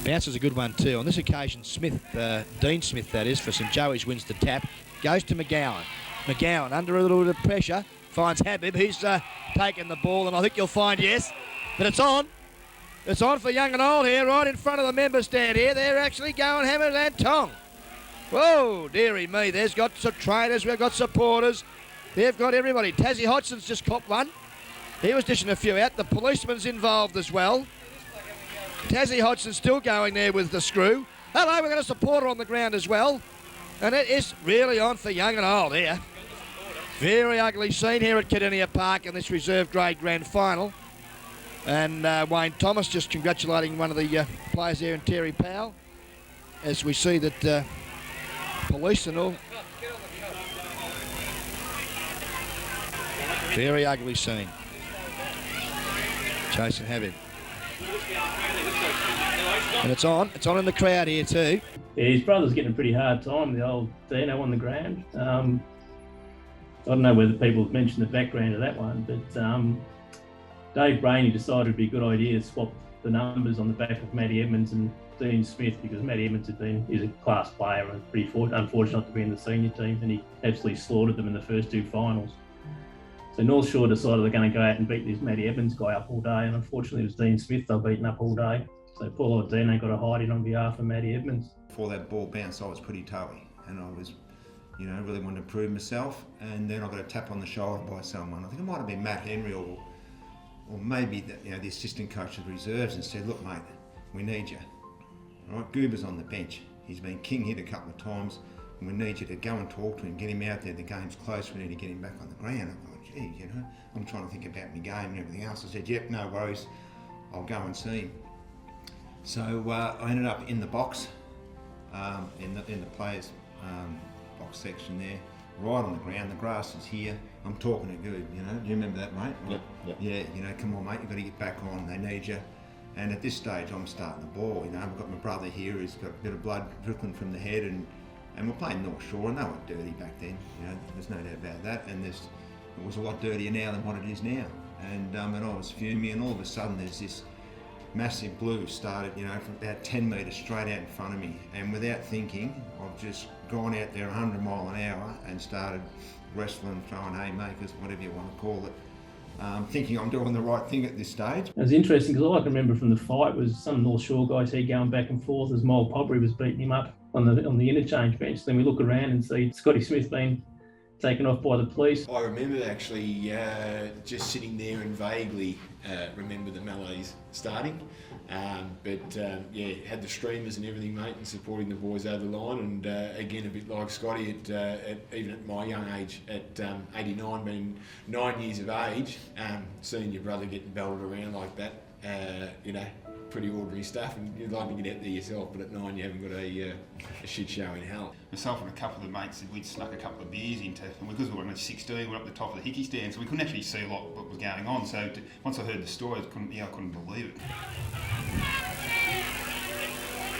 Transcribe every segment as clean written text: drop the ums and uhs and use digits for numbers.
Bounce is a good one too. On this occasion, Smith, Dean Smith that is, for St Joey's wins the tap. Goes to McGowan. McGowan under a little bit of pressure. Finds Habib. He's taken the ball, and I think you'll find, yes, that it's on. It's on for young and old here, right in front of the member stand here. They're actually going hammer and tong. Whoa, dearie me. There's got some trainers. We've got supporters. They've got everybody. Tassie Hodgson's just copped one. He was dishing a few out. The policeman's involved as well. Tassie Hodgson's still going there with the screw. Hello, we've got a supporter on the ground as well. And it is really on for young and old here. Very ugly scene here at Cardinia Park in this reserve grade grand final. And Wayne Thomas just congratulating one of the players there, and Terry Powell, as we see that police and all. Very ugly scene. Jason Habib. And it's on in the crowd here too. Yeah, his brother's getting a pretty hard time, the old Dino on the ground. I don't know whether people have mentioned the background of that one, but Dave Brainey decided it'd be a good idea to swap the numbers on the back of Matty Edmonds and Dean Smith, because Matty Edmonds is a class player and pretty unfortunate not to be in the senior team, and he absolutely slaughtered them in the first two finals. So North Shore decided they're going to go out and beat this Matty Evans guy up all day, and unfortunately it was Dean Smith they were beating up all day. So poor old Dino got a hide-in on behalf of Matty Evans. Before that ball bounced, I was pretty toey, and I was, really wanted to prove myself, and then I got a tap on the shoulder by someone. I think it might have been Matt Henry or maybe the assistant coach of the reserves, and said, "Look, mate, we need you. All right, Goober's on the bench. He's been king hit a couple of times, and we need you to go and talk to him, get him out there. The game's close. We need to get him back on the ground." I thought, gee, I'm trying to think about my game and everything else. I said, "Yep, no worries. I'll go and see him." So I ended up in the box, in the players' box section there, right on the ground. The grass is here. I'm talking to Goob, Do you remember that, mate? Yep. Yeah, come on, mate. You've got to get back on. They need you. And at this stage, I'm starting the ball. I've got my brother here who's got a bit of blood trickling from the head, and we're playing North Shore, and they were dirty back then. There's no doubt about that. And it was a lot dirtier now than what it is now. And I was fuming, and all of a sudden there's this massive blue started, from about 10 metres straight out in front of me. And without thinking, I've just gone out there 100 mile an hour and started wrestling, throwing haymakers, whatever you want to call it. Thinking I'm doing the right thing at this stage. It was interesting because all I can remember from the fight was some North Shore guys here going back and forth as Mole Pobbery was beating him up on the interchange bench. Then we look around and see Scotty Smith being taken off by the police. I remember actually just sitting there and vaguely remember the melees starting. Had the streamers and everything, mate, and supporting the boys over the line. And again, a bit like Scotty, even at my young age, at 89, being 9 years of age, seeing your brother getting belted around like that, pretty ordinary stuff, and you'd like to get out there yourself, but at 9 you haven't got a shit show in hell. Myself and a couple of the mates, we'd snuck a couple of beers into, and because we were only 16, we were up the top of the hickey stand, so we couldn't actually see what was going on. So once I heard the story, I couldn't believe it.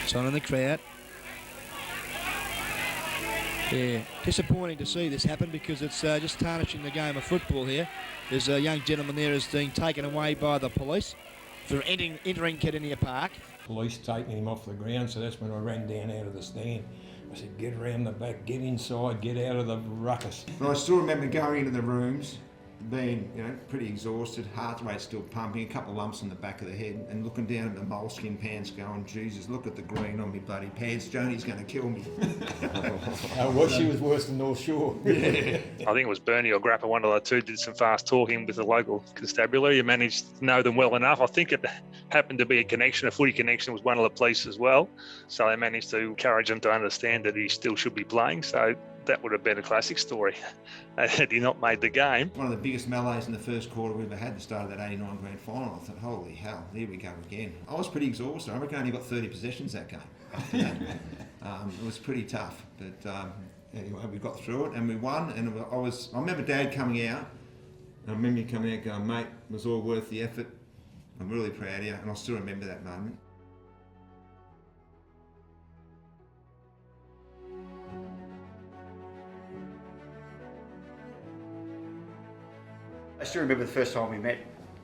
It's on in the crowd. Yeah, disappointing to see this happen, because it's just tarnishing the game of football here. There's a young gentleman there who's being taken away by the police for entering Cardinia Park. Police taking him off the ground, so that's when I ran down out of the stand. I said, "Get around the back, get inside, get out of the ruckus." But I still remember going into the rooms, being pretty exhausted, heart rate still pumping, a couple of lumps on the back of the head, and looking down at the moleskin pants going, "Jesus, look at the green on me bloody pants, Joni's going to kill me." She was worse than North Shore. Yeah. I think it was Bernie or Grappa, one of the two, did some fast talking with the local constabulary. You managed to know them well enough. I think it happened to be a footy connection with one of the police as well. So they managed to encourage him to understand that he still should be playing. So that would have been a classic story had he not made the game. One of the biggest melees in the first quarter we ever had, the start of that 89 grand final. I thought, holy hell, here we go again. I was pretty exhausted. I reckon I only got 30 possessions that game after that. It was pretty tough, but anyway, we got through it and we won. And I remember Dad coming out, and I remember him coming out going, "Mate, it was all worth the effort. I'm really proud of you," and I still remember that moment. I still remember the first time we met.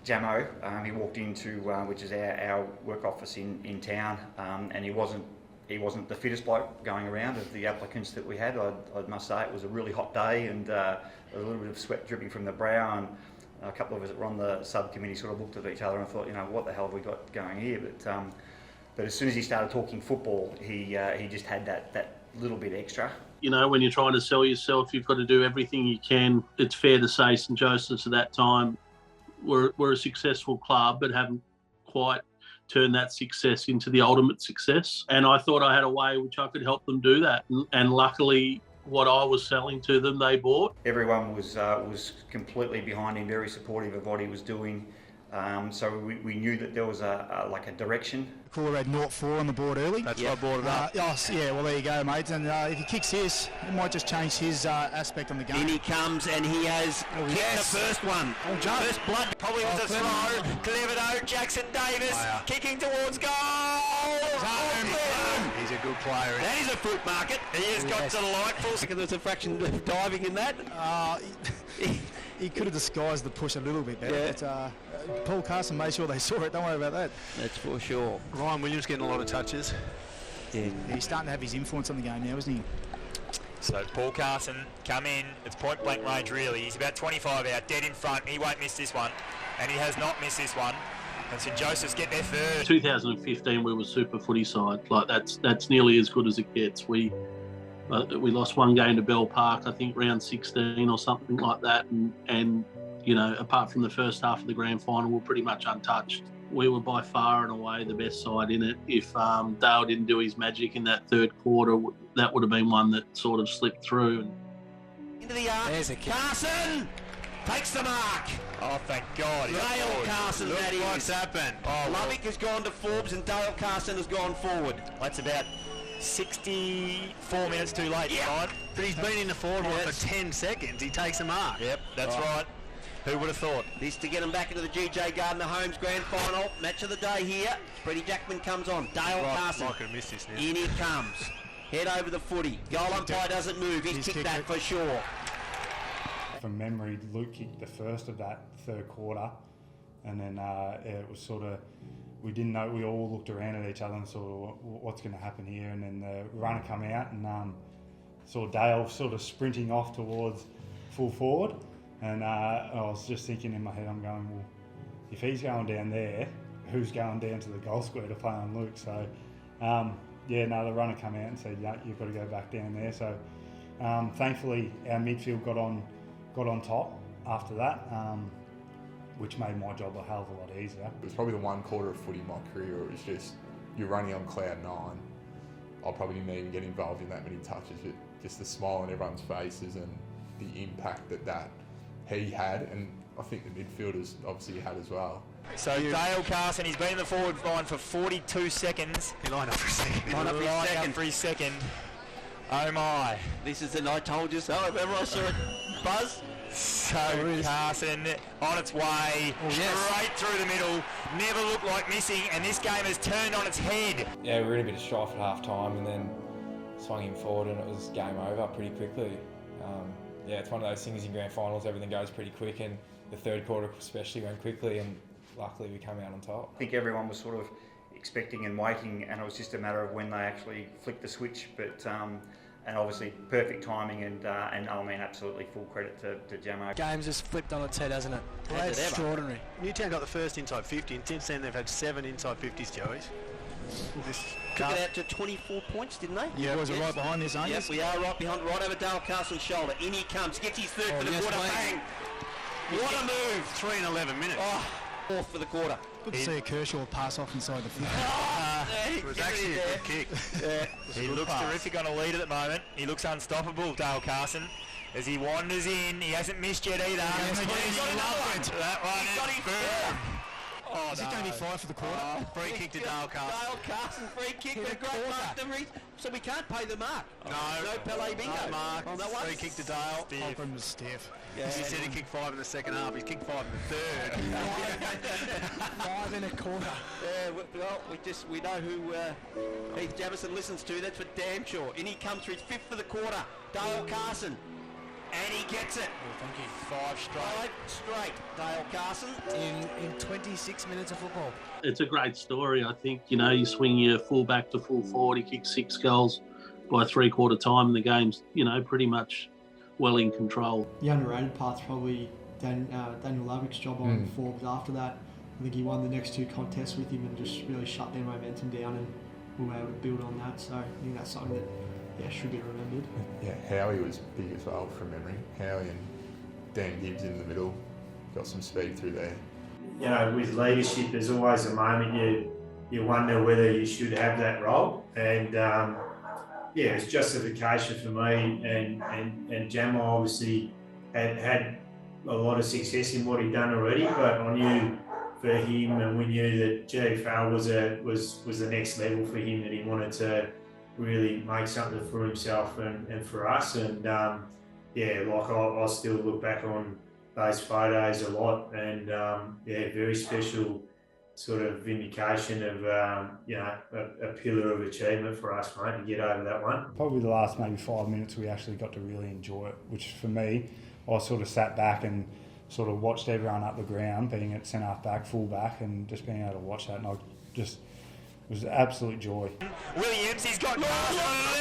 Jamo, he walked into which is our work office in town, and he wasn't the fittest bloke going around of the applicants that we had. I must say it was a really hot day, and a little bit of sweat dripping from the brow, and a couple of us that were on the subcommittee sort of looked at each other and thought, what the hell have we got going here? But as soon as he started talking football, he just had that little bit extra. When you're trying to sell yourself, you've got to do everything you can. It's fair to say St Joseph's at that time were a successful club, but haven't quite turned that success into the ultimate success. And I thought I had a way which I could help them do that. And luckily, what I was selling to them, they bought. Everyone was completely behind him, very supportive of what he was doing. So we knew that there was a direction. Caller had 0-4 on the board early. That's why I brought it up. Well, there you go, mate. And if he kicks this, it might just change his aspect on the game. In he comes, and he has kicked the first one. First blood. Probably was a throw. Delivered out. Jackson Davis kicking towards goal. He's a good player. That is a foot market. He has got delightful. There's a fraction of diving in that. He could have disguised the push a little bit better. But, Paul Carson made sure they saw it. Don't worry about that. That's for sure. Ryan Williams getting a lot of touches. Yeah, he's starting to have his influence on the game now, isn't he? So Paul Carson come in. It's point blank range really. He's about 25 out, dead in front. He won't miss this one, and he has not missed this one. And St Joseph's get their third. 2015, we were super footy side. Like that's nearly as good as it gets. We lost one game to Bell Park, I think round 16 or something like that, and apart from the first half of the grand final, we're pretty much untouched. We were by far and away the best side in it. If Dale didn't do his magic in that third quarter, that would have been one that sort of slipped through. Into the arc. There's a kick. Carson takes the mark. Oh, thank God. Dale Carson, that is. What's happened? Lovick has gone to Forbes and Dale Carson has gone forward. That's about 64 minutes too late tonight. But he's been in the forward line for 10 seconds. He takes a mark. Yep, that's right. Who would have thought? This to get him back into the GJ Gardner Holmes grand final. Match of the day here. Freddie Jackman comes on. Dale Carson. I could have missed this now. In he comes. Head over the footy. Goal umpire doesn't move. He's kicked that for sure. From memory, Luke kicked the first of that third quarter, and then it was sort of, we didn't know, we all looked around at each other and saw what's going to happen here, and then the runner come out and saw Dale sort of sprinting off towards full forward, and I was just thinking in my head, I'm going, well, if he's going down there, who's going down to the goal square to play on Luke? So the runner come out and said, yeah, you've got to go back down there. So thankfully our midfield got on top after that, which made my job a hell of a lot easier. It was probably the one quarter of footy in my career where it was just, you're running on cloud nine. I probably didn't even get involved in that many touches, but just the smile on everyone's faces and the impact that he had, and I think the midfielders obviously had as well. So Dale Carson, he's been in the forward line for 42 seconds. He lined up for a second. Line up for his second. Oh my. This is the I told you so. Remember I saw it buzz? So Carson on its way, straight through the middle, never looked like missing, and this game has turned on its head. Yeah, we were in a bit of strife at half time and then swung him forward and it was game over pretty quickly. It's one of those things in grand finals, everything goes pretty quick, and the third quarter especially went quickly, and luckily we come out on top. I think everyone was sort of expecting and waiting, and it was just a matter of when they actually flicked the switch. But and obviously perfect timing, and I mean absolutely full credit to Jamo. Game's just flipped on its head, hasn't it? Has it Extraordinary. Newtown got the first inside 50, and since then they've had 7 inside 50s, Joey's. Took it out to 24 points, didn't they? Yeah, boys are right behind this, aren't you? Yes, we are right behind, right over Dale Carson's shoulder. In he comes, gets his third for the quarter, bang! What a move! 3 and 11 minutes. Fourth for the quarter. Good to see a Kershaw pass off inside the field. It was actually a good kick. He looks terrific on a lead at the moment. He looks unstoppable, Dale Carson. As he wanders in, he hasn't missed yet either. That one is firm. Is it going to be 5 for the quarter? Free kick to Dale Carson. Dale Carson, free kick with a great mark. So we can't pay the mark. No Pele bingo. No mark. On that one. Free kick to Dale. Holcomb was stiff. He said he kicked 5 in the second half. He's kicked 5 in the third. 5 in a quarter. Yeah, well, we know who Heath Jamison listens to. That's for damn sure. In he comes for his 5th for the quarter. Dale Carson. And he gets it. Thank you. 5 straight, Dale Carson. In 26 minutes of football. It's a great story, I think. You know, you swing your full back to full forward, he kicks 6 goals by three-quarter time, and the game's, you know, pretty much well in control. The underrated part's probably Daniel Lovick's job on Forbes after that. I think he won the next 2 contests with him and just really shut their momentum down, and we were able to build on that. So I think that's something that should be remembered. Yeah, Howie was big as well from memory. Howie and Dan Gibbs in the middle, got some speed through there. You know, with leadership, there's always a moment you wonder whether you should have that role, and yeah, it's justification for me. And Jamal obviously had a lot of success in what he'd done already, but I knew for him, and we knew that GFL was the next level for him, that he wanted to really make something for himself and for us. And yeah, like I still look back on those photos a lot, and yeah, very special sort of vindication of you know, a pillar of achievement for us, mate, to get over that one. Probably the last maybe 5 minutes we actually got to really enjoy it, which for me, I sort of sat back and sort of watched everyone up the ground, being at centre half back, full back, and just being able to watch that, and I just, it was an absolute joy. Williams, he's got Carson on the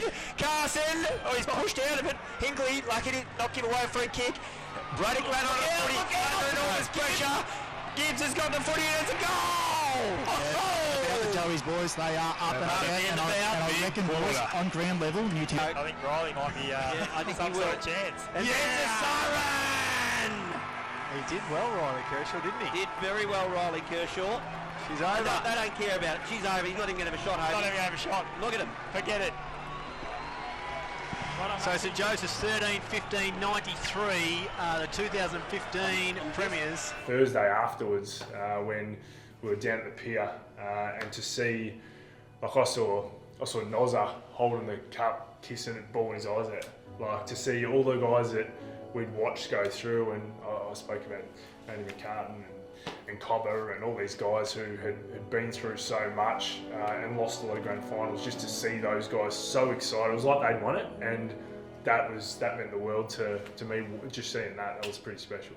lead. Carson, oh, he's pushed out of it. Hinkley, lucky to not give away a free kick. Braddock ran on the footy, under enormous pressure. Gibbs has got the footy, and it's a goal! About the Joey's boys, they are up and about, and I reckon, boys, on ground level, New Town. I think Riley might be I think some he sort will. of chance. And there's a siren! He did well, Riley Kershaw, didn't he? Did very well, Riley Kershaw. She's over. They don't care about it. She's over. He's not even going to have a shot home. Not even have a shot. Look at him. Forget it. So St Joseph's 13-15-93, the 2015 premiers. Thursday afterwards, when we were down at the pier, and to see, like I saw Nozza holding the cup, kissing the ball in his eyes out. Like to see all the guys that we'd watched go through, and I spoke about Andy McCartan and Cobber and all these guys who had been through so much and lost a lot of grand finals, just to see those guys so excited. It was like they'd won it, and that meant the world to me. Just seeing that was pretty special.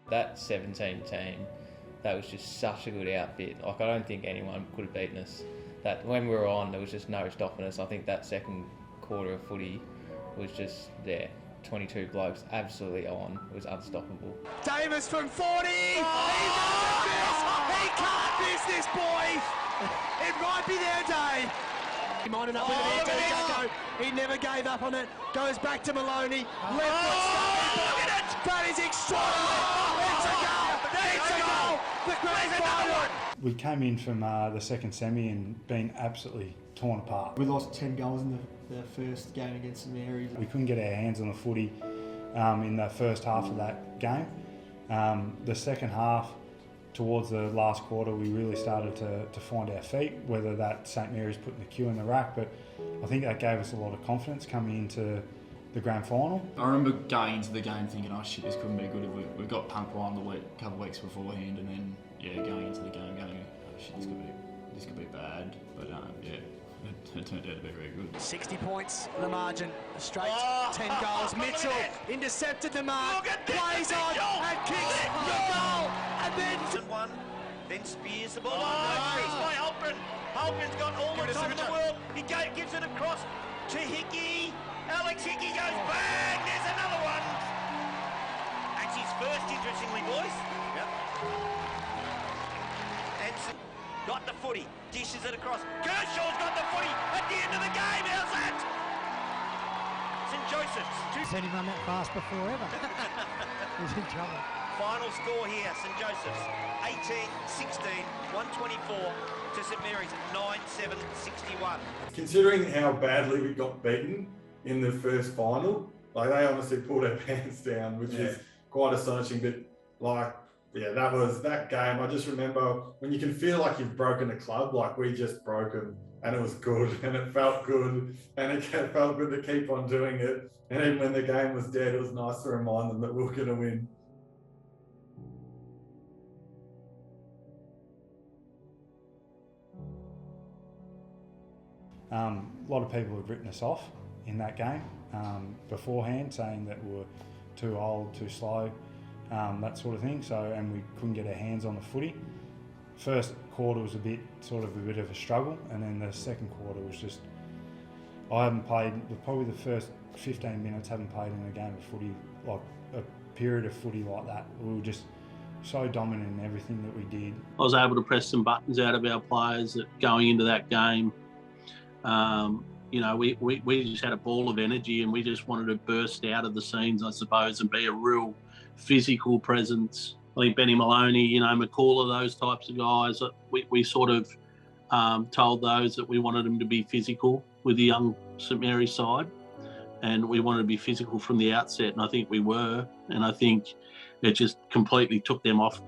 That 17 team, that was just such a good outfit. Like, I don't think anyone could have beaten us. That when we were on, there was just no stopping us. I think that second quarter of footy was just there. 22 blokes absolutely on. It was unstoppable. Davis from 40. He doesn't miss. He can't miss this, boys. It might be their day. He minded up with it. He never gave up on it. Goes back to Maloney. Look at it. That is extraordinary. It's a goal. It's a goal. The grand final. We came in from the second semi and been absolutely torn apart. We lost 10 goals in the first game against St Mary's. We couldn't get our hands on the footy in the first half of that game. The second half, towards the last quarter, we really started to find our feet, whether that St Mary's putting the cue in the rack, but I think that gave us a lot of confidence coming into the grand final. I remember going into the game thinking, oh shit, this couldn't be good. We got punked one a couple of weeks beforehand, and then going into the game going, oh shit, this could be bad. But it turned out to be very good. 60 points, the margin, straight 10 goals. Mitchell intercepted the mark, plays on and kicks the goal, and then One, then spears the ball. It's by Halpern. Halpern's got all the time in the world. He gives it across to Hickey. Alex Hickey goes bang. There's another one. That's his first, interestingly, boys. Yep. And got the footy, dishes it across. Kershaw's got the footy at the end of the game. How's that? St Joseph's. Seen him run that fast before ever. He's in trouble. Final score here, St Joseph's 18-16, 124 to St Mary's 9-7-61. Considering how badly we got beaten in the first final, like they honestly pulled their pants down, which is quite astonishing. But that was that game. I just remember when you can feel like you've broken a club, like we just broke them, and it was good, and it felt good, and it felt good to keep on doing it. And even when the game was dead, it was nice to remind them that we were going to win. A lot of people have written us off in that game beforehand, saying that we were too old, too slow, that sort of thing. So, and we couldn't get our hands on the footy. First quarter was a bit of a struggle, and then the second quarter was just, I haven't played, probably the first 15 minutes haven't played in a game of footy, like a period of footy like that. We were just so dominant in everything that we did. I was able to press some buttons out of our players that going into that game. We just had a ball of energy, and we just wanted to burst out of the scenes, I suppose, and be a real physical presence. I think Benny Maloney, McCall, those types of guys, we sort of told those that we wanted them to be physical with the young St Mary's side, and we wanted to be physical from the outset, and I think we were. And I think it just completely took them off,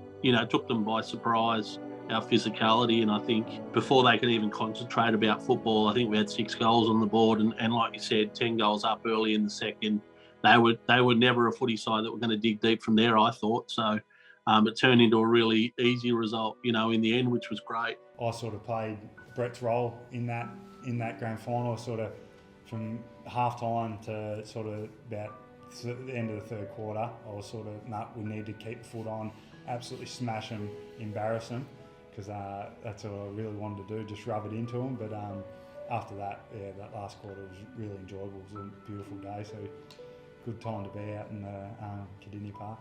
took them by surprise, our physicality. And I think before they could even concentrate about football, I think we had 6 goals on the board, and like you said, 10 goals up early in the second. They were never a footy side that were going to dig deep from there, I thought. So it turned into a really easy result, in the end, which was great. I sort of played Brett's role in that grand final, sort of from half time to sort of about the end of the third quarter. I was sort of, we need to keep the foot on, absolutely smash them, embarrass them, because that's what I really wanted to do, just rub it into them. But after that, that last quarter was really enjoyable. It was a beautiful day, so good time to be out in the Cardinia Park.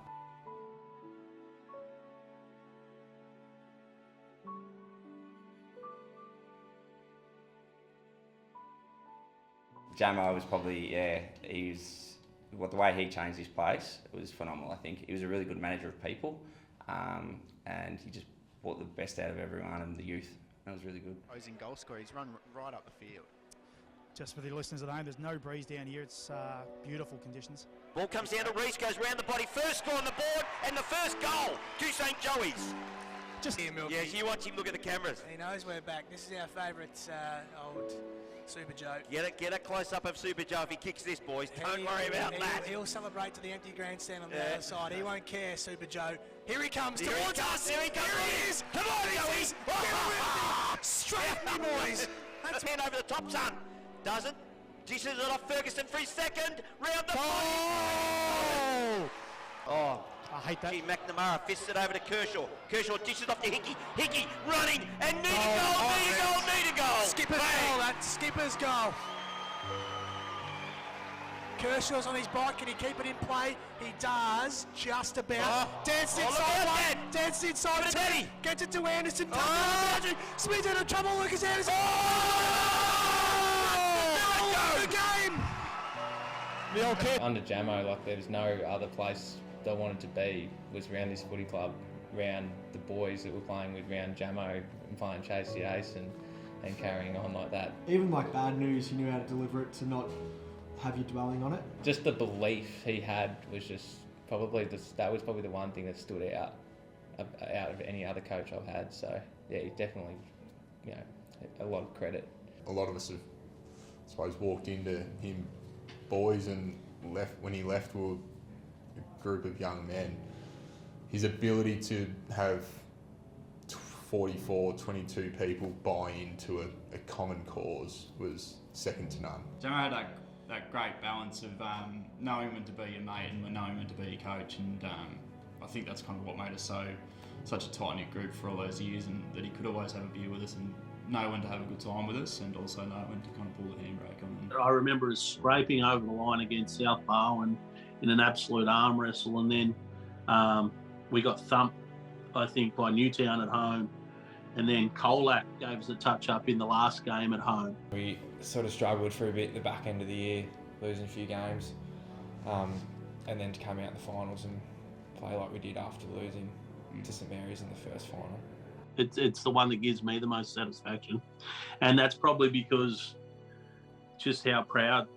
Jamo was probably, the way he changed his place, it was phenomenal, I think. He was a really good manager of people, and he just brought the best out of everyone and the youth. That was really good. He's in goal scorer, he's run right up the field. Just for the listeners at home, there's no breeze down here. It's beautiful conditions. Ball comes down to Reese, goes round the body. First score on the board, and the first goal to St Joey's. You watch him look at the cameras. He knows we're back. This is our favourite old Super Joe. Get a close-up of Super Joe if he kicks this, boys. Don't worry about that. He'll celebrate to the empty grandstand on the other side. He won't care, Super Joe. Here he comes towards us. Here he is. Come on, Joey's. Straight at me, boys. That's hand over the top, son. Doesn't. Dishes it off Ferguson for his second. Round the body. Oh, I hate that. McNamara fists it over to Kershaw. Kershaw dishes off to Hickey. Hickey running and need a goal. Skipper's goal, that's Skipper's goal. Kershaw's on his bike. Can he keep it in play? He does, just about. Danced inside one. Danced inside two. Gets it to Anderson. Smith out of trouble. Lucas Anderson. Under Jamo, there's no other place I wanted to be was around this footy club, around the boys that were playing with, around Jamo and playing Chase the Ace and carrying on like that. Even bad news, he knew how to deliver it to not have you dwelling on it. Just the belief he had was just probably that was probably the one thing that stood out of any other coach I've had. So yeah, he definitely, a lot of credit. A lot of us have, I suppose, walked into him boys and left when he left, we were a group of young men. His ability to have 44, 22 people buy into a common cause was second to none. Jamo had that great balance of knowing when to be your mate and knowing when to be your coach, and I think that's kind of what made us such a tight-knit group for all those years, and that he could always have a beer with us and know when to have a good time with us, and also know when to kind of pull the handbrake on. I remember us scraping over the line against South Barwon in an absolute arm wrestle, and then we got thumped, I think, by Newtown at home, and then Colac gave us a touch-up in the last game at home. We sort of struggled for a bit at the back end of the year, losing a few games, and then to come out in the finals and play like we did after losing to St Mary's in the first final. It's the one that gives me the most satisfaction, and that's probably because just how proud,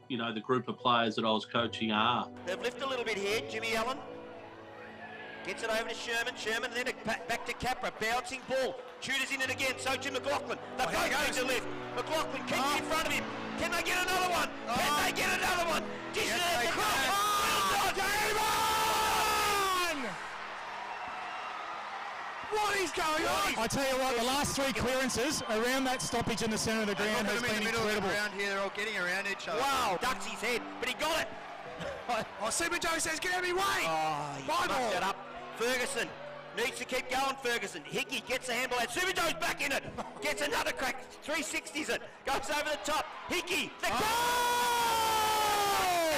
the group of players that I was coaching are. They've lifted a little bit here, Jimmy Allen. Gets it over to Sherman, and then back to Capra, bouncing ball. Tudor's in it again, so to McLaughlin. They both need to lift. McLaughlin keeps it in front of him. Can they get another one? Can they get another one? Dishes it across. Well done, What is going on? I tell you what, the last 3 clearances around that stoppage in the centre of the ground has been incredible. Here, they're all getting around each other. Wow, ducks his head, but he got it. Oh, Super Joe says, get out of my way. Oh, he mucked it up. Ferguson needs to keep going, Ferguson. Hickey gets the handball out. Super Joe's back in it. Gets another crack. 360s it. Goes over the top. Hickey, the goal!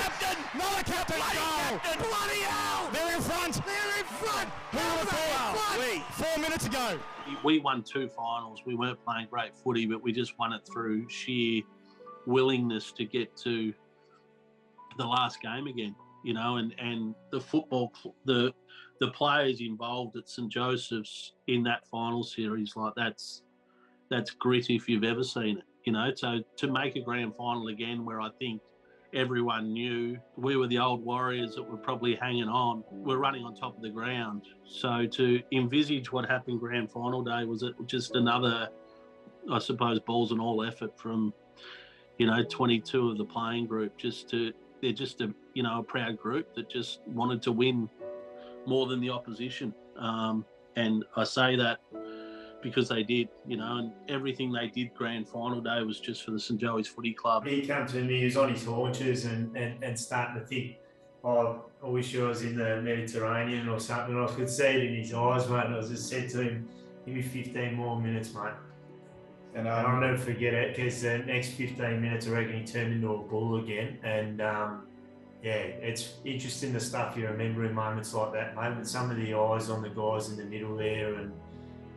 Captain! Another captain goal! Captain! Bloody hell! They're in front! They're in front! Who would have thought? 4 minutes ago. We won 2 finals. We weren't playing great footy, but we just won it through sheer willingness to get to the last game again, you know, and the football, the players involved at St Joseph's in that final series, like that's grit if you've ever seen it, you know. So to make a grand final again, where I think everyone knew we were the old Warriors that were probably hanging on, we're running on top of the ground. So to envisage what happened grand final day was just another, I suppose, balls and all effort from, you know, 22 of the playing group. They're just a, you know, a proud group that just wanted to win more than the opposition. And I say that because they did, you know, and everything they did grand final day was just for the St Joey's Footy Club. He came to me, he was on his haunches and starting to think, oh, I wish I was in the Mediterranean or something. I could see it in his eyes, mate, and I just said to him, give me 15 more minutes, mate. And I'll never forget it, because the next 15 minutes, I reckon he turned into a bull again. And yeah, it's interesting the stuff you remember in moments like that, mate. With some of the eyes on the guys in the middle there, and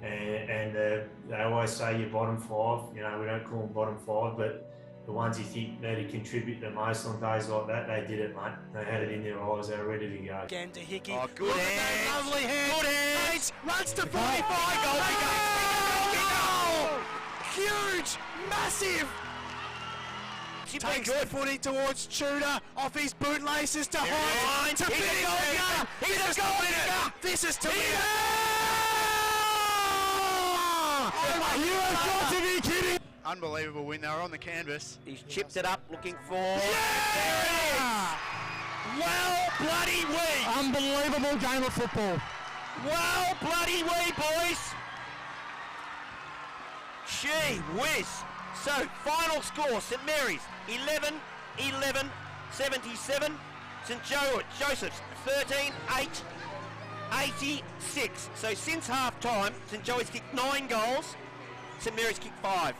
they always say your bottom 5. You know, we don't call them bottom 5, but the ones you think need to contribute the most on days like that, they did it, mate. They had it in their eyes. They were ready to go. Again to Hickey. Oh, good Look at hands. that lovely hands. Good hands. Runs to 45. Goal. Huge, massive. Takes the footy towards Tudor, off his bootlaces to Hines, to Finnegan. He's a goal winner. This is to win it. You have got to be kidding. Unbelievable win. They were on the canvas. He's chipped it up, looking for... Yeah! There it is! Well bloody wee! Unbelievable game of football. Well bloody wee, boys! Gee whiz! So, final score, St Mary's 11-11, 77. St Joseph's 13-8, 86. So since half time, St Joey's kicked 9 goals, St Mary's kicked 5.